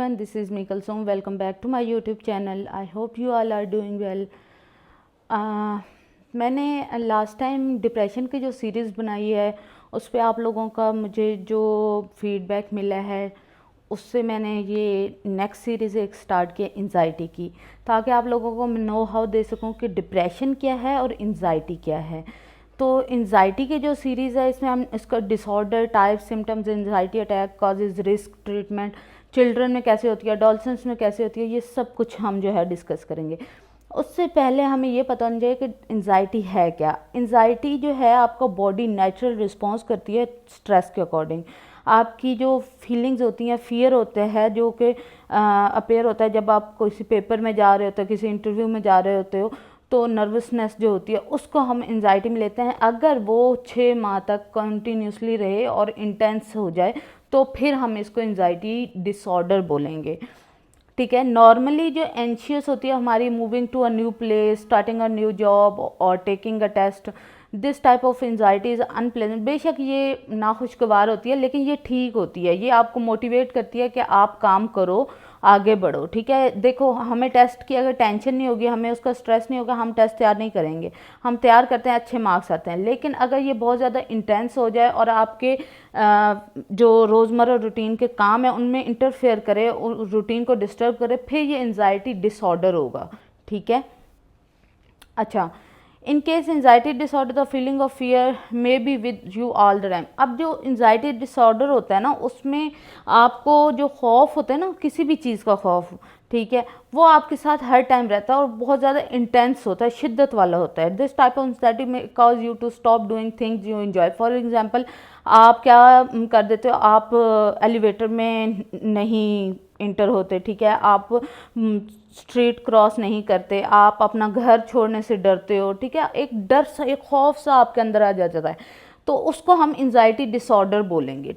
everyone, this is me Kalsoom. Welcome back to my YouTube channel. I hope you all are doing well. मैंने last time depression की जो series बनाई है उस पर आप लोगों का मुझे जो फीडबैक मिला है उससे मैंने ये नेक्स्ट सीरीज़ एक स्टार्ट किया एंजाइटी की, ताकि आप लोगों को मैं नो हाउ दे सकूं कि डिप्रेशन क्या है और एंजाइटी क्या है। तो एंजाइटी की जो सीरीज़ है इसमें हम इसका disorder, type, symptoms, anxiety attack, causes, risk, treatment, children में कैसे होती है, एडोलसेंस में कैसे होती है, ये सब कुछ हम जो है डिस्कस करेंगे। उससे पहले हमें ये पता होना चाहिए कि एंजाइटी है क्या। एंजाइटी जो है आपका बॉडी नेचुरल रिस्पॉन्स करती है स्ट्रेस के अकॉर्डिंग। आपकी जो फीलिंग्स होती हैं, फियर होते हैं जो कि अपेयर होता है जब आप किसी पेपर में जा रहे होते हो, किसी इंटरव्यू में जा रहे होते हो, तो नर्वसनेस जो होती है उसको हम एंजाइटी में लेते हैं। अगर वो 6 माह तक कंटिन्यूसली रहे और इंटेंस हो जाए तो फिर हम इसको एंजाइटी डिसऑर्डर बोलेंगे, ठीक है। नॉर्मली जो एंशियस होती है हमारी, moving to a new place, starting a new job और taking a test, this type of anxiety is unpleasant. बेशक ये नाखुशगवार होती है लेकिन ये ठीक होती है, ये आपको मोटिवेट करती है कि आप काम करो, आगे बढ़ो, ठीक है। देखो हमें टेस्ट की अगर टेंशन नहीं होगी, हमें उसका स्ट्रेस नहीं होगा, हम टेस्ट तैयार नहीं करेंगे। हम तैयार करते हैं, अच्छे मार्क्स आते हैं। लेकिन अगर ये बहुत ज़्यादा इंटेंस हो जाए और आपके जो रोज़मर्रा रूटीन के काम है उनमें इंटरफेयर करे, रूटीन को डिस्टर्ब करे, फिर ये एंजाइटी डिसऑर्डर होगा, ठीक है। अच्छा, in case anxiety disorder the feeling of fear may be with you all the time. अब जो एंजाइटी डिसऑर्डर होता है ना, उसमें आपको जो खौफ होता है ना, किसी भी चीज़ का खौफ, ठीक है, वो आपके साथ हर टाइम रहता है और बहुत ज़्यादा इंटेंस होता है, शिद्दत वाला होता है। This type of anxiety may cause you to stop doing things you enjoy. For example, आप क्या कर देते हो, आप एलिवेटर में नहीं इंटर होते, ठीक है, आप स्ट्रीट क्रॉस नहीं करते, आप अपना घर छोड़ने से डरते हो, ठीक है, एक डर सा, एक खौफ सा आपके अंदर आ जाता है, तो उसको हम एंजाइटी डिसऑर्डर बोलेंगे।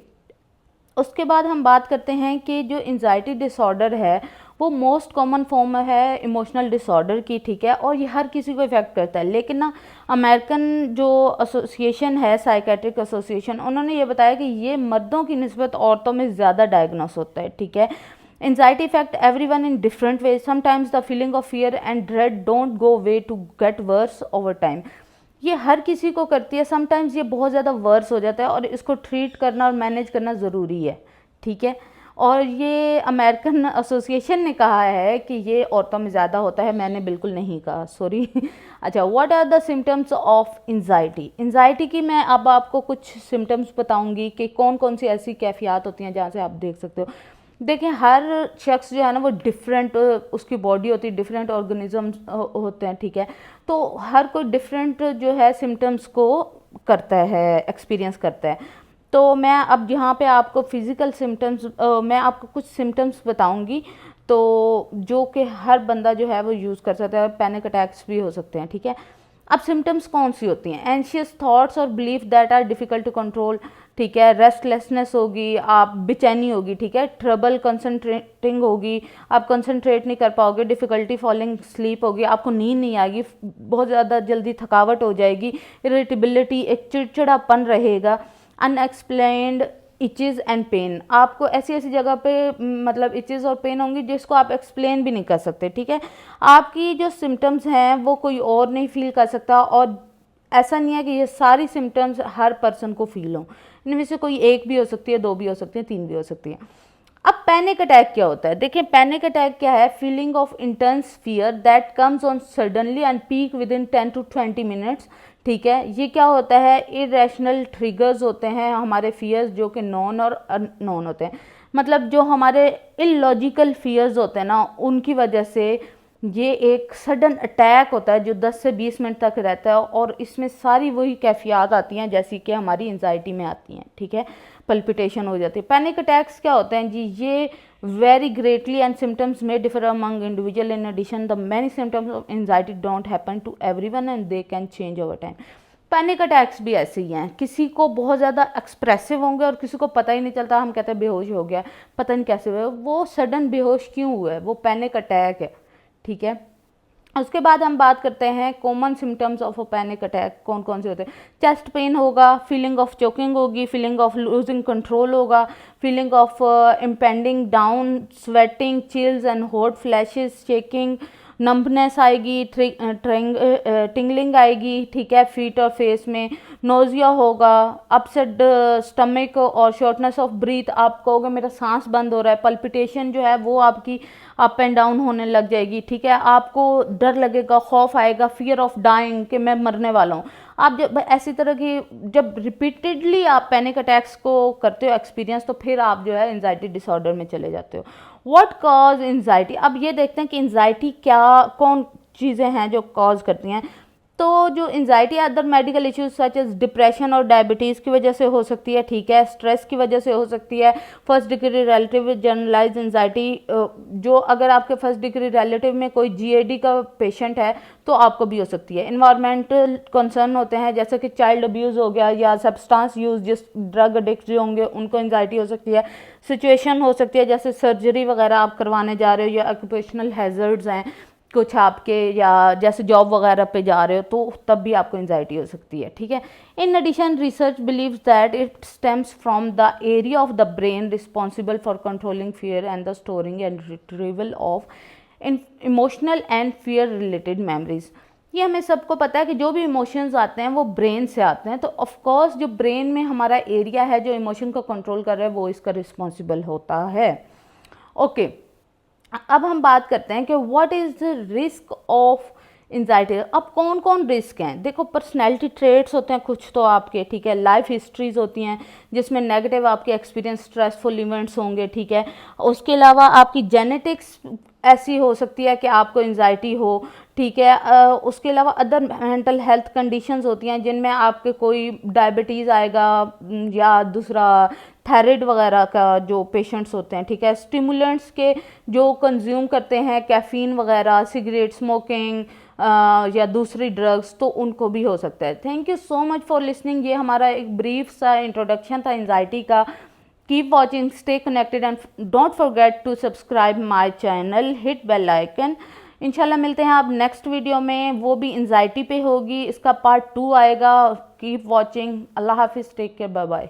उसके बाद हम बात करते हैं कि जो एंजाइटी डिसऑर्डर है वो मोस्ट कॉमन फॉर्म है इमोशनल डिसऑर्डर की, ठीक है, और ये हर किसी को इफेक्ट करता है। लेकिन ना अमेरिकन जो एसोसिएशन है, साइकेट्रिक एसोसिएशन, उन्होंने ये बताया कि ये मर्दों की निस्बत औरतों में ज़्यादा डायग्नोस होता है, ठीक है। Anxiety affect everyone in different ways. Sometimes the feeling of fear and dread don't go away to get worse over time. ये हर किसी को करती है, समटाइम्स ये बहुत ज़्यादा वर्स हो जाता है और इसको ट्रीट करना और मैनेज करना ज़रूरी है, ठीक है। और ये अमेरिकन एसोसिएशन ने कहा है कि ये औरतों में ज़्यादा होता है, मैंने बिल्कुल नहीं कहा, सॉरी। अच्छा, what are the symptoms of anxiety. Anxiety की मैं अब आपको कुछ सिम्टम्स बताऊंगी कि कौन कौन सी ऐसी कैफियत होती हैं जहाँ से आप देख सकते हो। देखें, हर शख्स जो है ना वो डिफरेंट, उसकी बॉडी होती है, डिफरेंट ऑर्गेनिजम्स होते हैं, ठीक है, तो हर कोई डिफरेंट जो है सिम्टम्स को करता है, एक्सपीरियंस करता है। तो मैं अब यहाँ पे आपको फिज़िकल सिम्टम्स, मैं आपको कुछ सिम्टम्स बताऊँगी तो जो कि हर बंदा जो है वो यूज़ कर सकता है। पैनिक अटैक्स भी हो सकते हैं, ठीक है। अब सिम्टम्स कौन सी होती हैं? एंशियस थॉट्स और belief that are difficult to control, ठीक है, रेस्टलेसनेस होगी, आप बेचैनी होगी, ठीक है, ट्रबल कंसंट्रेटिंग होगी, आप कंसंट्रेट नहीं कर पाओगे, डिफ़िकल्टी फॉलिंग स्लीप होगी, आपको नींद नहीं आएगी, बहुत ज़्यादा जल्दी थकावट हो जाएगी, इरिटेबिलिटी, एक चिड़चिड़ापन रहेगा, अनएक्सप्लेन्ड इचेज़ एंड पेन, आपको ऐसी ऐसी जगह पे मतलब इचेज़ और पेन होंगी जिसको आप एक्सप्लेन भी नहीं कर सकते, ठीक है। आपकी जो सिम्टम्स हैं वो कोई और नहीं फील कर सकता, और ऐसा नहीं है कि ये सारी सिम्टम्स हर पर्सन को फील हों, इनमें से कोई एक भी हो सकती है, 2 भी हो सकती है, 3 भी हो सकती है। अब पैनिक अटैक क्या होता है? देखिए, पैनिक अटैक क्या है? Feeling of intense fear that comes on suddenly and peak with in 10 to 20 minutes, ठीक है। ये क्या होता है? इरेशनल ट्रिगर्स होते हैं हमारे फियर्स, जो कि नॉन और अननोन होते हैं, मतलब जो हमारे इलॉजिकल फियर्स होते हैं ना, उनकी वजह से ये एक सडन अटैक होता है जो 10 से 20 मिनट तक रहता है, और इसमें सारी वही कैफियत आती हैं जैसी कि हमारी एंजाइटी में आती हैं, ठीक है, पल्पिटेशन हो जाती है। पैनिक अटैक्स क्या होते हैं जी? ये vary greatly and symptoms may differ among individual. In addition the many symptoms of anxiety don't happen to everyone and they can change over time. Panic attacks भी ऐसे ही हैं, किसी को बहुत ज़्यादा एक्सप्रेसिव होंगे और किसी को पता ही नहीं चलता, हम कहते हैं बेहोश हो गया, पता नहीं कैसे हुआ, वो सडन बेहोश क्यों हुआ है, वो पैनिक अटैक है, ठीक है। उसके बाद हम बात करते हैं common symptoms of a panic attack कौन कौन से होते हैं। चेस्ट पेन होगा, फीलिंग ऑफ चोकिंग होगी, फीलिंग ऑफ लूजिंग कंट्रोल होगा, feeling of impending down, sweating, chills and hot flashes, shaking, numbness आएगी, टिंगलिंग आएगी, ठीक है, फीट और फेस में, नोजिया होगा, अपसेट स्टमक और शॉर्टनेस ऑफ ब्रीथ, आप कहोगे मेरा सांस बंद हो रहा है, पल्पिटेशन जो है वो आपकी अप एंड डाउन होने लग जाएगी, ठीक है, आपको डर लगेगा, खौफ आएगा, फियर ऑफ डाइंग कि मैं मरने वाला हूँ। आप जब ऐसी तरह की जब रिपीटेडली आप पैनिक अटैक्स को करते हो एक्सपीरियंस, तो फिर आप जो है एंजाइटी डिसऑर्डर में चले जाते हो। व्हाट कॉज एंजाइटी, अब ये देखते हैं कि एंजाइटी क्या कौन चीज़ें हैं जो कॉज करती हैं। तो जो anxiety other medical issues such as depression और डायबिटीज़ की वजह से हो सकती है, ठीक है, स्ट्रेस की वजह से हो सकती है, first degree relative generalise anxiety, जो अगर आपके फर्स्ट डिग्री रिलेटिव में कोई जीएडी का पेशेंट है तो आपको भी हो सकती है। इन्वायरमेंटल कंसर्न होते हैं जैसे कि चाइल्ड अब्यूज़ हो गया या सब्सटेंस यूज, जिस ड्रग एडिक्ट जो होंगे उनको एंजाइटी हो सकती है। सिचुएशन हो सकती है जैसे सर्जरी वगैरह आप करवाने जा रहे हो या ऑक्यूपेशनल हैजर्ड्स हैं कुछ आपके, या जैसे जॉब वगैरह पे जा रहे हो तो तब भी आपको एंजाइटी हो सकती है, ठीक है। In addition research believes that it stems from the area of the brain responsible for controlling fear and the storing and retrieval of emotional and fear related memories. ये हमें सबको पता है कि जो भी इमोशंस आते हैं वो ब्रेन से आते हैं, तो ऑफकोर्स जो ब्रेन में हमारा एरिया है जो इमोशन को कंट्रोल कर रहा है वो इसका रिस्पॉन्सिबल होता है। ओके, अब हम बात करते हैं कि what is the risk of anxiety. अब कौन कौन रिस्क हैं, देखो पर्सनैलिटी ट्रेट्स होते हैं कुछ तो आपके, ठीक है, लाइफ हिस्ट्रीज होती हैं जिसमें नेगेटिव आपके एक्सपीरियंस स्ट्रेसफुल इवेंट्स होंगे, ठीक है। उसके अलावा आपकी जेनेटिक्स ऐसी हो सकती है कि आपको एंजाइटी हो, ठीक है। उसके अलावा अदर मेंटल हेल्थ कंडीशंस होती हैं जिनमें आपके कोई डायबिटीज़ आएगा या दूसरा थायराइड वगैरह का जो पेशेंट्स होते हैं, ठीक है। स्टिमुलेंट्स के जो कंज्यूम करते हैं कैफीन वगैरह, सिगरेट स्मोकिंग या दूसरी ड्रग्स, तो उनको भी हो सकता है। Thank you so much for listening. ये हमारा एक ब्रीफ सा इंट्रोडक्शन था एंजाइटी का। Keep watching, stay connected and don't forget to subscribe my channel, hit bell icon. इंशाल्लाह मिलते हैं आप नेक्स्ट वीडियो में, वो भी एंजाइटी पे होगी, इसका पार्ट 2 आएगा। कीप वॉचिंग, अल्लाह हाफिज़, टेक केयर, बाय बाय।